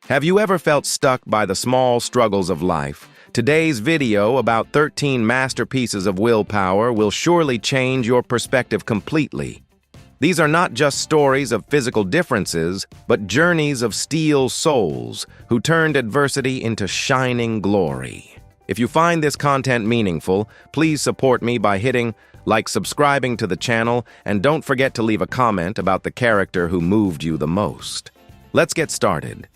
Have you ever felt stuck by the small struggles of life? Today's video about 13 masterpieces of willpower will surely change your perspective completely. These are not just stories of physical differences, but journeys of steel souls who turned adversity into shining glory. If you find this content meaningful, please support me by hitting like, subscribing to the channel, and don't forget to leave a comment about the character who moved you the most. Let's get started.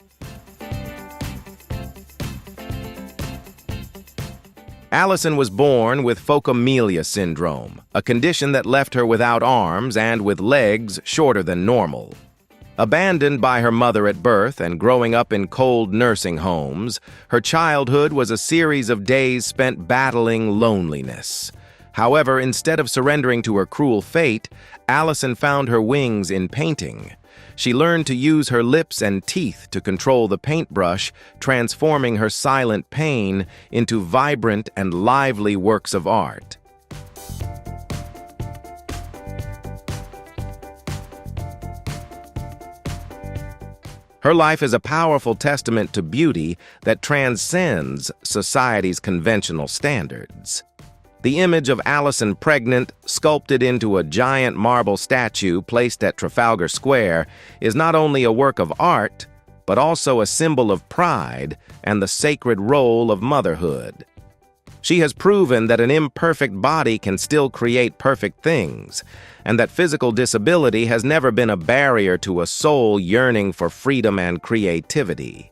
Allison was born with phocomelia syndrome, a condition that left her without arms and with legs shorter than normal. Abandoned by her mother at birth and growing up in cold nursing homes, her childhood was a series of days spent battling loneliness. However, instead of surrendering to her cruel fate, Allison found her wings in painting. She learned to use her lips and teeth to control the paintbrush, transforming her silent pain into vibrant and lively works of art. Her life is a powerful testament to beauty that transcends society's conventional standards. The image of Allison pregnant, sculpted into a giant marble statue placed at Trafalgar Square, is not only a work of art, but also a symbol of pride and the sacred role of motherhood. She has proven that an imperfect body can still create perfect things, and that physical disability has never been a barrier to a soul yearning for freedom and creativity.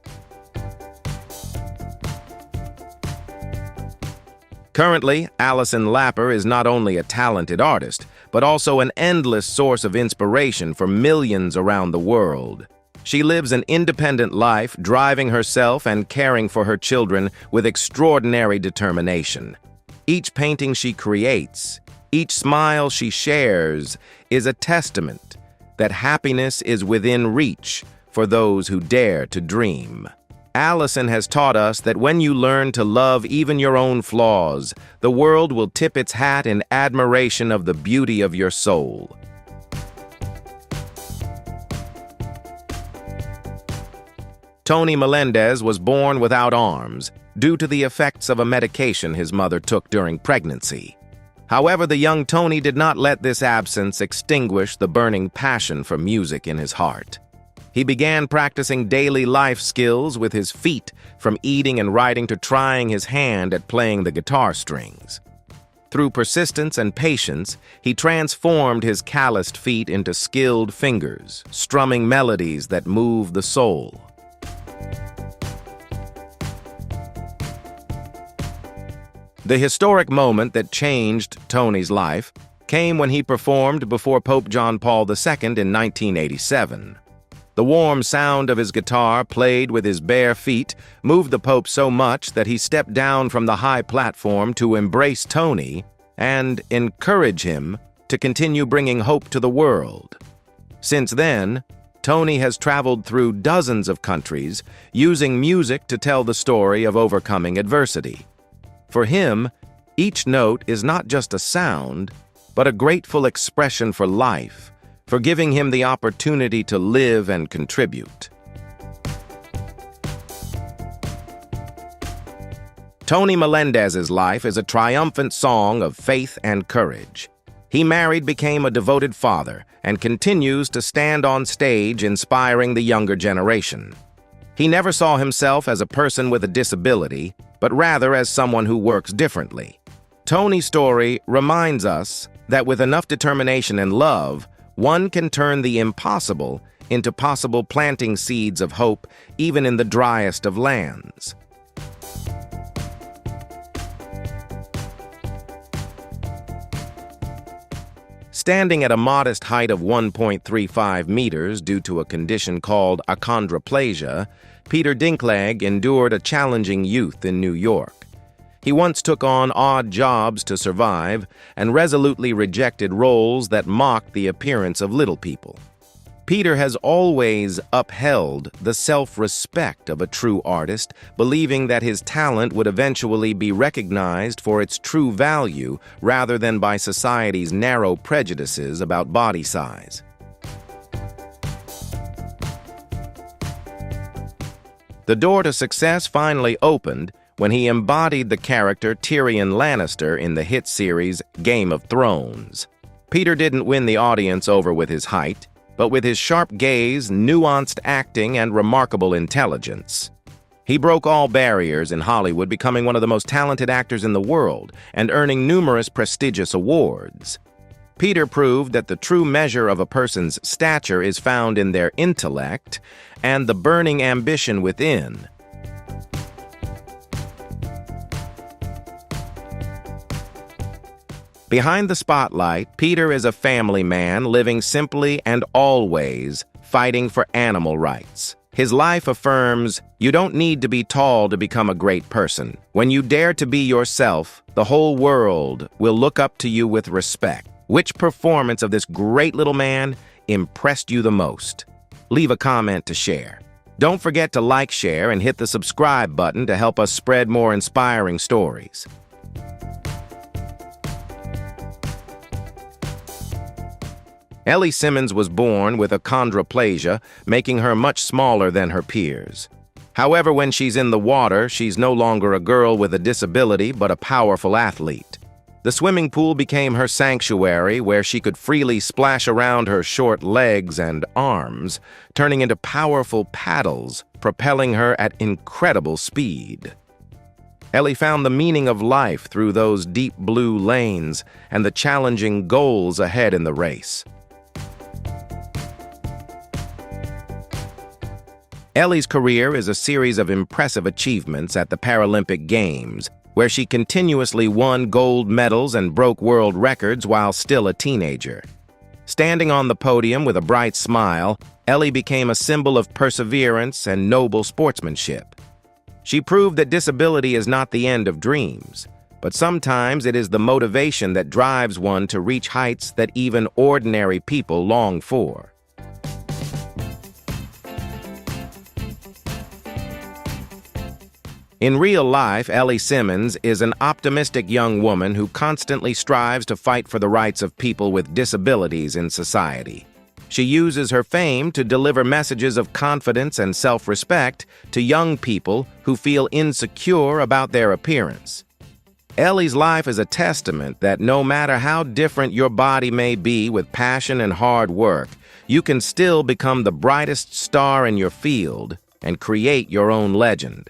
Currently, Allison Lapper is not only a talented artist, but also an endless source of inspiration for millions around the world. She lives an independent life, driving herself and caring for her children with extraordinary determination. Each painting she creates, each smile she shares, is a testament that happiness is within reach for those who dare to dream. Allison has taught us that when you learn to love even your own flaws, the world will tip its hat in admiration of the beauty of your soul. Tony Melendez was born without arms due to the effects of a medication his mother took during pregnancy. However, the young Tony did not let this absence extinguish the burning passion for music in his heart. He began practicing daily life skills with his feet, from eating and writing to trying his hand at playing the guitar strings. Through persistence and patience, he transformed his calloused feet into skilled fingers, strumming melodies that move the soul. The historic moment that changed Tony's life came when he performed before Pope John Paul II in 1987. The warm sound of his guitar, played with his bare feet, moved the Pope so much that he stepped down from the high platform to embrace Tony and encourage him to continue bringing hope to the world. Since then, Tony has traveled through dozens of countries, using music to tell the story of overcoming adversity. For him, each note is not just a sound, but a grateful expression for life, for giving him the opportunity to live and contribute. Tony Melendez's life is a triumphant song of faith and courage. He married, became a devoted father, and continues to stand on stage inspiring the younger generation. He never saw himself as a person with a disability, but rather as someone who works differently. Tony's story reminds us that with enough determination and love, one can turn the impossible into possible, planting seeds of hope even in the driest of lands. Standing at a modest height of 1.35 meters due to a condition called achondroplasia, Peter Dinklage endured a challenging youth in New York. He once took on odd jobs to survive and resolutely rejected roles that mocked the appearance of little people. Peter has always upheld the self-respect of a true artist, believing that his talent would eventually be recognized for its true value rather than by society's narrow prejudices about body size. The door to success finally opened when he embodied the character Tyrion Lannister in the hit series Game of Thrones. Peter didn't win the audience over with his height, but with his sharp gaze, nuanced acting, and remarkable intelligence. He broke all barriers in Hollywood, becoming one of the most talented actors in the world and earning numerous prestigious awards. Peter proved that the true measure of a person's stature is found in their intellect and the burning ambition within. Behind the spotlight, Peter is a family man living simply and always fighting for animal rights. His life affirms, you don't need to be tall to become a great person. When you dare to be yourself, the whole world will look up to you with respect. Which performance of this great little man impressed you the most? Leave a comment to share. Don't forget to like, share, and hit the subscribe button to help us spread more inspiring stories. Ellie Simmons was born with achondroplasia, making her much smaller than her peers. However, when she's in the water, she's no longer a girl with a disability, but a powerful athlete. The swimming pool became her sanctuary, where she could freely splash around her short legs and arms, turning into powerful paddles, propelling her at incredible speed. Ellie found the meaning of life through those deep blue lanes and the challenging goals ahead in the race. Ellie's career is a series of impressive achievements at the Paralympic Games, where she continuously won gold medals and broke world records while still a teenager. Standing on the podium with a bright smile, Ellie became a symbol of perseverance and noble sportsmanship. She proved that disability is not the end of dreams, but sometimes it is the motivation that drives one to reach heights that even ordinary people long for. In real life, Ellie Simmons is an optimistic young woman who constantly strives to fight for the rights of people with disabilities in society. She uses her fame to deliver messages of confidence and self-respect to young people who feel insecure about their appearance. Ellie's life is a testament that no matter how different your body may be, with passion and hard work, you can still become the brightest star in your field and create your own legend.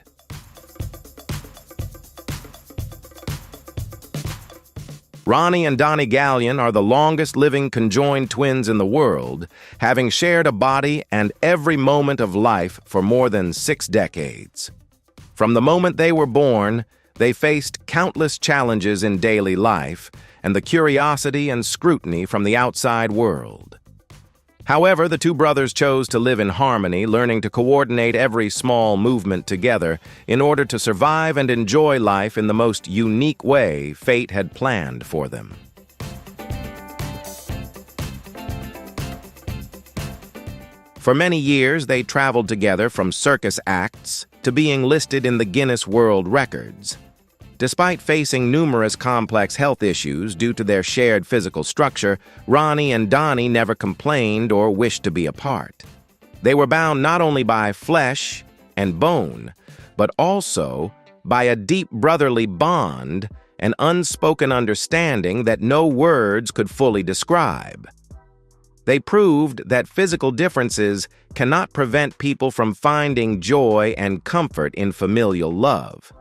Ronnie and Donnie Gallion are the longest-living conjoined twins in the world, having shared a body and every moment of life for more than 6 decades. From the moment they were born, they faced countless challenges in daily life and the curiosity and scrutiny from the outside world. However, the two brothers chose to live in harmony, learning to coordinate every small movement together in order to survive and enjoy life in the most unique way fate had planned for them. For many years, they traveled together from circus acts to being listed in the Guinness World Records. Despite facing numerous complex health issues due to their shared physical structure, Ronnie and Donnie never complained or wished to be apart. They were bound not only by flesh and bone, but also by a deep brotherly bond and unspoken understanding that no words could fully describe. They proved that physical differences cannot prevent people from finding joy and comfort in familial love.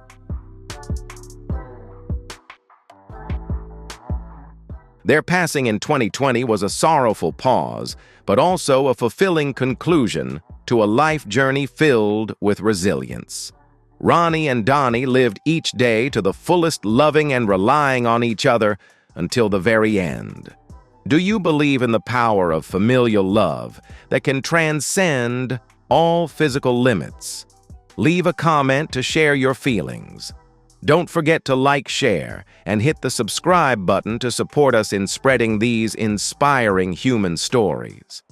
Their passing in 2020 was a sorrowful pause, but also a fulfilling conclusion to a life journey filled with resilience. Ronnie and Donnie lived each day to the fullest, loving and relying on each other until the very end. Do you believe in the power of familial love that can transcend all physical limits? Leave a comment to share your feelings. Don't forget to like, share, and hit the subscribe button to support us in spreading these inspiring human stories.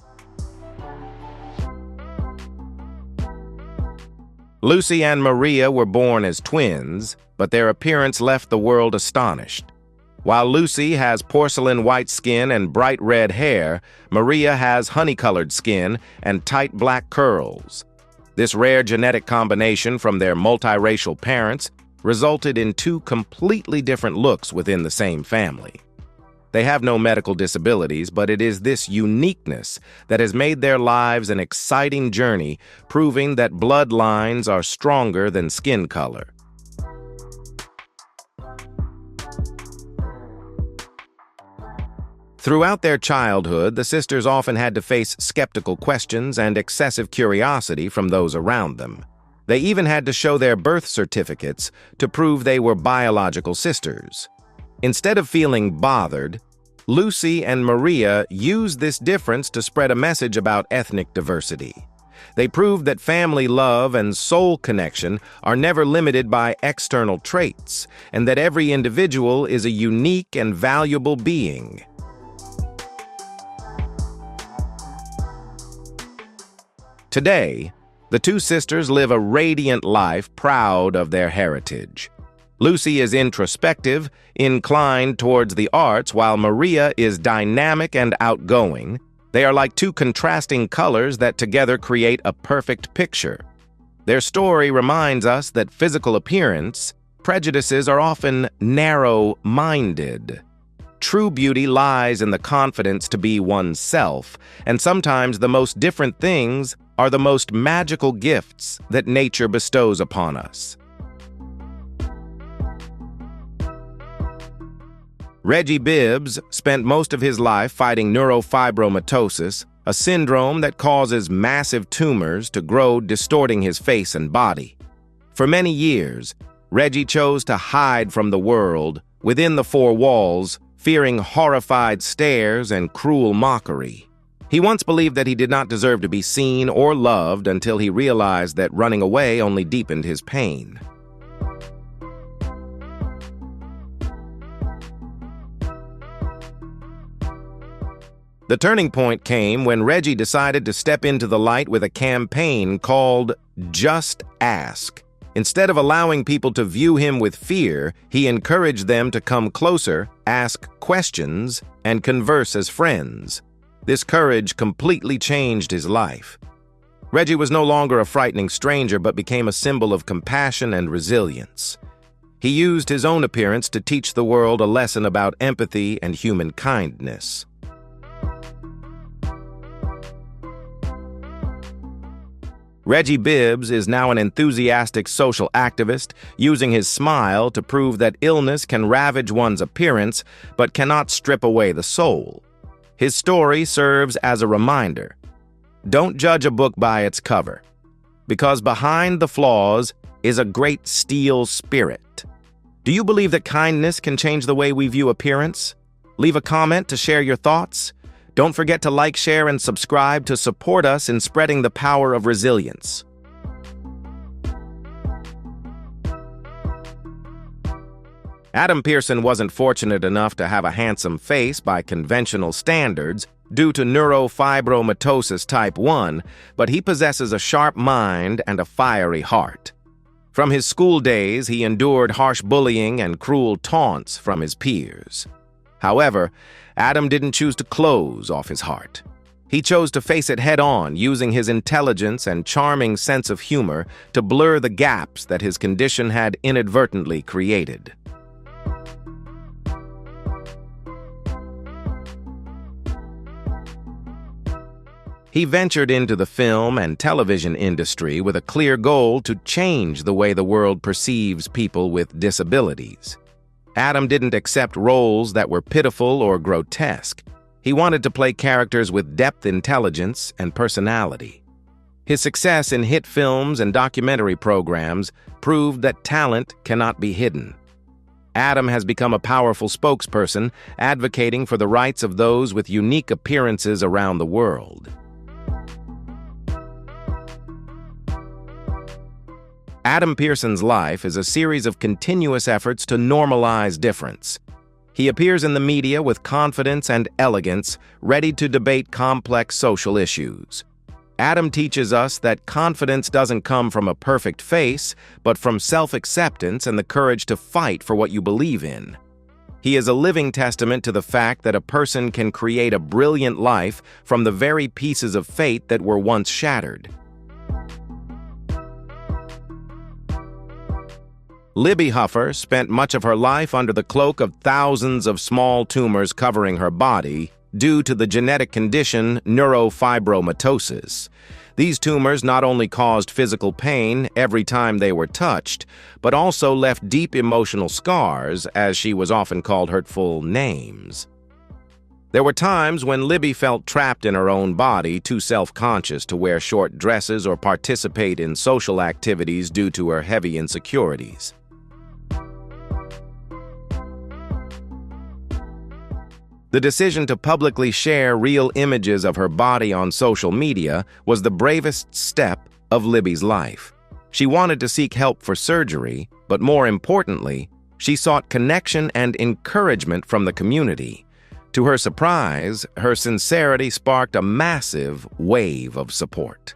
Lucy and Maria were born as twins, but their appearance left the world astonished. While Lucy has porcelain white skin and bright red hair, Maria has honey-colored skin and tight black curls. This rare genetic combination from their multiracial parents resulted in two completely different looks within the same family. They have no medical disabilities, but it is this uniqueness that has made their lives an exciting journey, proving that bloodlines are stronger than skin color. Throughout their childhood, the sisters often had to face skeptical questions and excessive curiosity from those around them. They even had to show their birth certificates to prove they were biological sisters. Instead of feeling bothered, Lucy and Maria used this difference to spread a message about ethnic diversity. They proved that family love and soul connection are never limited by external traits, and that every individual is a unique and valuable being. Today, the two sisters live a radiant life, proud of their heritage. Lucy is introspective, inclined towards the arts, while Maria is dynamic and outgoing. They are like two contrasting colors that together create a perfect picture. Their story reminds us that physical appearance prejudices are often narrow-minded. True beauty lies in the confidence to be oneself, and sometimes the most different things are the most magical gifts that nature bestows upon us. Reggie Bibbs spent most of his life fighting neurofibromatosis, a syndrome that causes massive tumors to grow, distorting his face and body. For many years, Reggie chose to hide from the world within the four walls, fearing horrified stares and cruel mockery. He once believed that he did not deserve to be seen or loved until he realized that running away only deepened his pain. The turning point came when Reggie decided to step into the light with a campaign called Just Ask. Instead of allowing people to view him with fear, he encouraged them to come closer, ask questions, and converse as friends. This courage completely changed his life. Reggie was no longer a frightening stranger, but became a symbol of compassion and resilience. He used his own appearance to teach the world a lesson about empathy and human kindness. Reggie Bibbs is now an enthusiastic social activist, using his smile to prove that illness can ravage one's appearance but cannot strip away the soul. His story serves as a reminder. Don't judge a book by its cover, because behind the flaws is a great steel spirit. Do you believe that kindness can change the way we view appearance? Leave a comment to share your thoughts. Don't forget to like, share, and subscribe to support us in spreading the power of resilience. Adam Pearson wasn't fortunate enough to have a handsome face by conventional standards due to neurofibromatosis type 1, but he possesses a sharp mind and a fiery heart. From his school days, he endured harsh bullying and cruel taunts from his peers. However, Adam didn't choose to close off his heart. He chose to face it head-on, using his intelligence and charming sense of humor to blur the gaps that his condition had inadvertently created. He ventured into the film and television industry with a clear goal to change the way the world perceives people with disabilities. Adam didn't accept roles that were pitiful or grotesque. He wanted to play characters with depth, intelligence, and personality. His success in hit films and documentary programs proved that talent cannot be hidden. Adam has become a powerful spokesperson, advocating for the rights of those with unique appearances around the world. Adam Pearson's life is a series of continuous efforts to normalize difference. He appears in the media with confidence and elegance, ready to debate complex social issues. Adam teaches us that confidence doesn't come from a perfect face, but from self-acceptance and the courage to fight for what you believe in. He is a living testament to the fact that a person can create a brilliant life from the very pieces of fate that were once shattered. Libby Huffer spent much of her life under the cloak of thousands of small tumors covering her body due to the genetic condition neurofibromatosis. These tumors not only caused physical pain every time they were touched, but also left deep emotional scars, as she was often called hurtful names. There were times when Libby felt trapped in her own body, too self-conscious to wear short dresses or participate in social activities due to her heavy insecurities. The decision to publicly share real images of her body on social media was the bravest step of Libby's life. She wanted to seek help for surgery, but more importantly, she sought connection and encouragement from the community. To her surprise, her sincerity sparked a massive wave of support.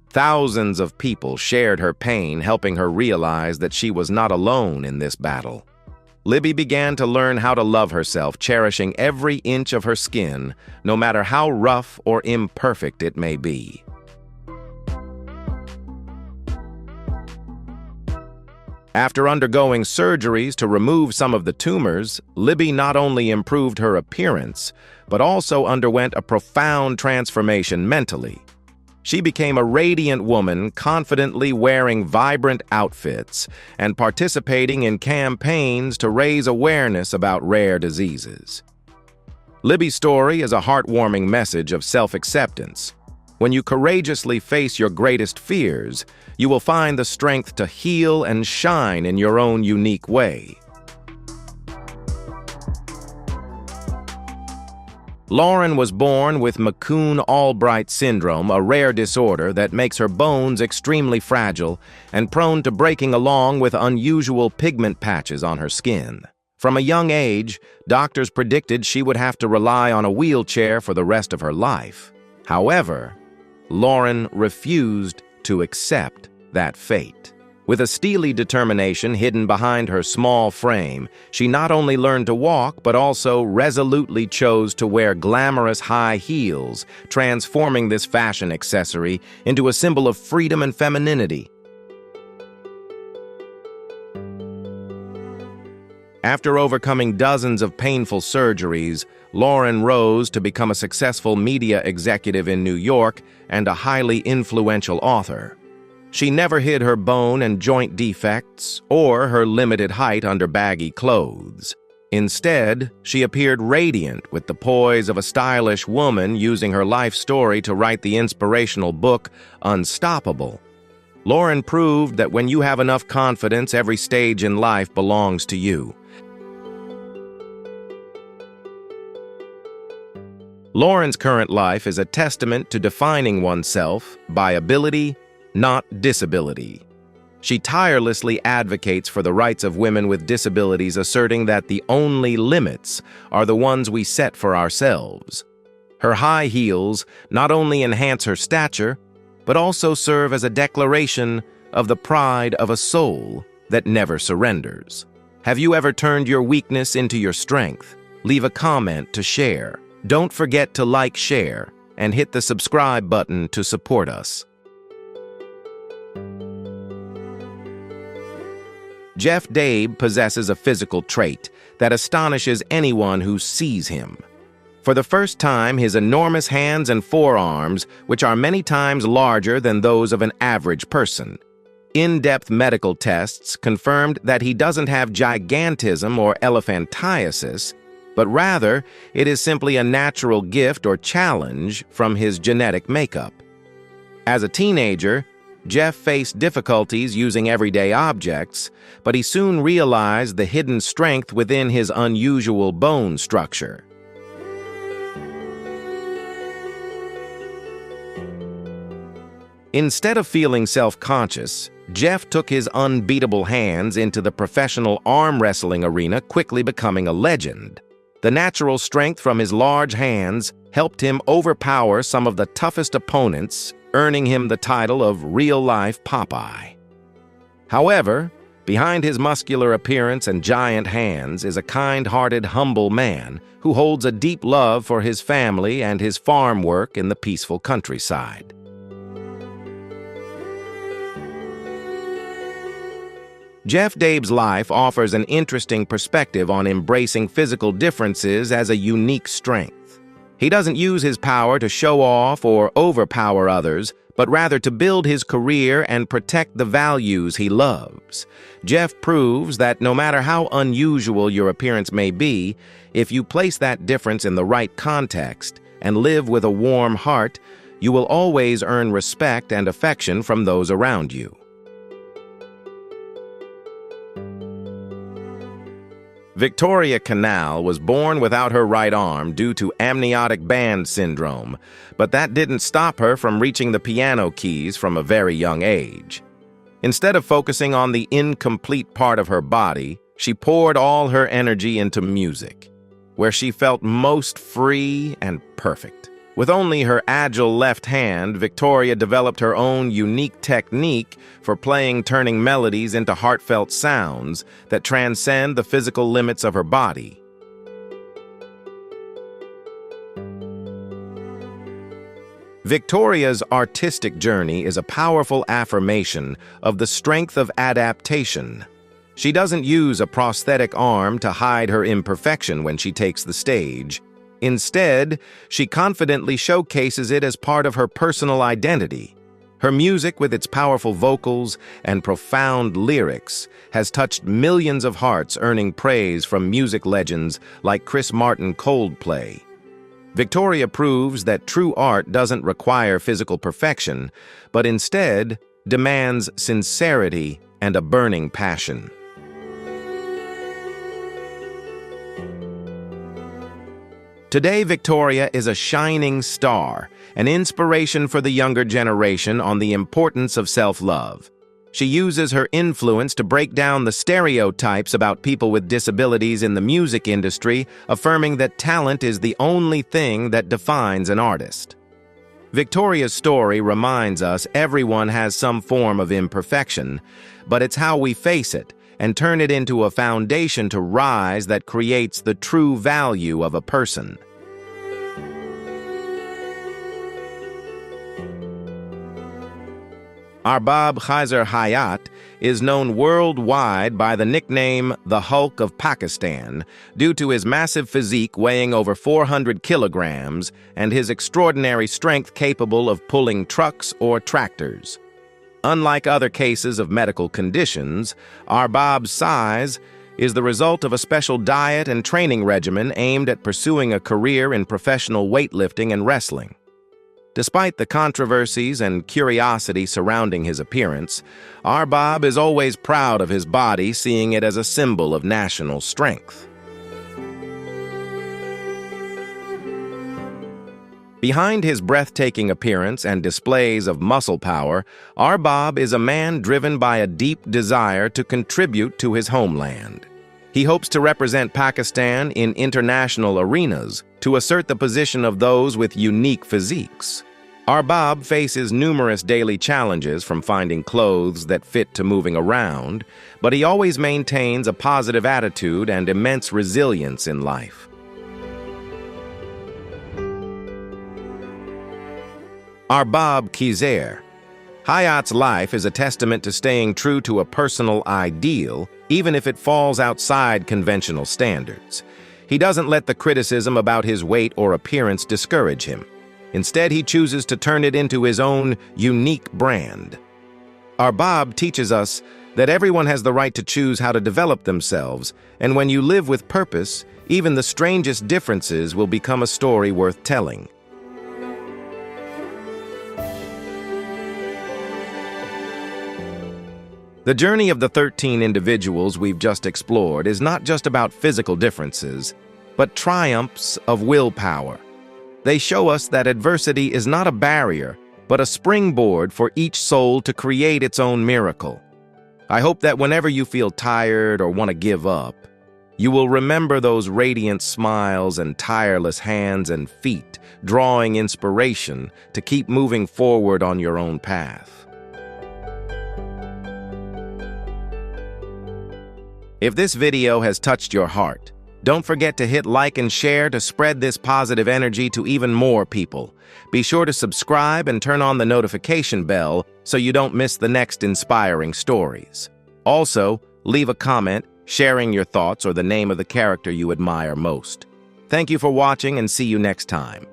Thousands of people shared her pain, helping her realize that she was not alone in this battle. Libby began to learn how to love herself, cherishing every inch of her skin, no matter how rough or imperfect it may be. After undergoing surgeries to remove some of the tumors, Libby not only improved her appearance, but also underwent a profound transformation mentally. She became a radiant woman, confidently wearing vibrant outfits and participating in campaigns to raise awareness about rare diseases. Libby's story is a heartwarming message of self-acceptance. When you courageously face your greatest fears, you will find the strength to heal and shine in your own unique way. Lauren was born with McCune-Albright syndrome, a rare disorder that makes her bones extremely fragile and prone to breaking along with unusual pigment patches on her skin. From a young age, doctors predicted she would have to rely on a wheelchair for the rest of her life. However, Lauren refused to accept that fate. With a steely determination hidden behind her small frame, she not only learned to walk, but also resolutely chose to wear glamorous high heels, transforming this fashion accessory into a symbol of freedom and femininity. After overcoming dozens of painful surgeries, Lauren rose to become a successful media executive in New York and a highly influential author. She never hid her bone and joint defects or her limited height under baggy clothes. Instead, she appeared radiant with the poise of a stylish woman, using her life story to write the inspirational book Unstoppable. Lauren proved that when you have enough confidence, every stage in life belongs to you. Lauren's current life is a testament to defining oneself by ability, not disability. She tirelessly advocates for the rights of women with disabilities, asserting that the only limits are the ones we set for ourselves. Her high heels not only enhance her stature, but also serve as a declaration of the pride of a soul that never surrenders. Have you ever turned your weakness into your strength? Leave a comment to share. Don't forget to like, share, and hit the subscribe button to support us. Jeff Dabe possesses a physical trait that astonishes anyone who sees him. For the first time, his enormous hands and forearms, which are many times larger than those of an average person. In-depth medical tests confirmed that he doesn't have gigantism or elephantiasis, but rather it is simply a natural gift or challenge from his genetic makeup. As a teenager, Jeff faced difficulties using everyday objects, but he soon realized the hidden strength within his unusual bone structure. Instead of feeling self-conscious, Jeff took his unbeatable hands into the professional arm wrestling arena, quickly becoming a legend. The natural strength from his large hands helped him overpower some of the toughest opponents, earning him the title of real-life Popeye. However, behind his muscular appearance and giant hands is a kind-hearted, humble man who holds a deep love for his family and his farm work in the peaceful countryside. Jeff Dabe's life offers an interesting perspective on embracing physical differences as a unique strength. He doesn't use his power to show off or overpower others, but rather to build his career and protect the values he loves. Jeff proves that no matter how unusual your appearance may be, if you place that difference in the right context and live with a warm heart, you will always earn respect and affection from those around you. Victoria Canal was born without her right arm due to amniotic band syndrome, but that didn't stop her from reaching the piano keys from a very young age. Instead of focusing on the incomplete part of her body, she poured all her energy into music, where she felt most free and perfect. With only her agile left hand, Victoria developed her own unique technique for turning melodies into heartfelt sounds that transcend the physical limits of her body. Victoria's artistic journey is a powerful affirmation of the strength of adaptation. She doesn't use a prosthetic arm to hide her imperfection when she takes the stage. Instead, she confidently showcases it as part of her personal identity. Her music, with its powerful vocals and profound lyrics, has touched millions of hearts, earning praise from music legends like Chris Martin Coldplay. Victoria proves that true art doesn't require physical perfection, but instead demands sincerity and a burning passion. Today, Victoria is a shining star, an inspiration for the younger generation on the importance of self-love. She uses her influence to break down the stereotypes about people with disabilities in the music industry, affirming that talent is the only thing that defines an artist. Victoria's story reminds us everyone has some form of imperfection, but it's how we face it and turn it into a foundation to rise that creates the true value of a person. Arbab Khaizer Hayat is known worldwide by the nickname the Hulk of Pakistan due to his massive physique weighing over 400 kilograms and his extraordinary strength capable of pulling trucks or tractors. Unlike other cases of medical conditions, Arbab's size is the result of a special diet and training regimen aimed at pursuing a career in professional weightlifting and wrestling. Despite the controversies and curiosity surrounding his appearance, Arbab is always proud of his body, seeing it as a symbol of national strength. Behind his breathtaking appearance and displays of muscle power, Arbab is a man driven by a deep desire to contribute to his homeland. He hopes to represent Pakistan in international arenas to assert the position of those with unique physiques. Arbab faces numerous daily challenges, from finding clothes that fit to moving around, but he always maintains a positive attitude and immense resilience in life. Arbab Khaizer. Hayat's life is a testament to staying true to a personal ideal, even if it falls outside conventional standards. He doesn't let the criticism about his weight or appearance discourage him. Instead, he chooses to turn it into his own unique brand. Arbab teaches us that everyone has the right to choose how to develop themselves, and when you live with purpose, even the strangest differences will become a story worth telling. The journey of the 13 individuals we've just explored is not just about physical differences, but triumphs of willpower. They show us that adversity is not a barrier, but a springboard for each soul to create its own miracle. I hope that whenever you feel tired or want to give up, you will remember those radiant smiles and tireless hands and feet, drawing inspiration to keep moving forward on your own path. If this video has touched your heart, don't forget to hit like and share to spread this positive energy to even more people. Be sure to subscribe and turn on the notification bell so you don't miss the next inspiring stories. Also, Leave a comment, sharing your thoughts or the name of the character you admire most. Thank you for watching and see you next time.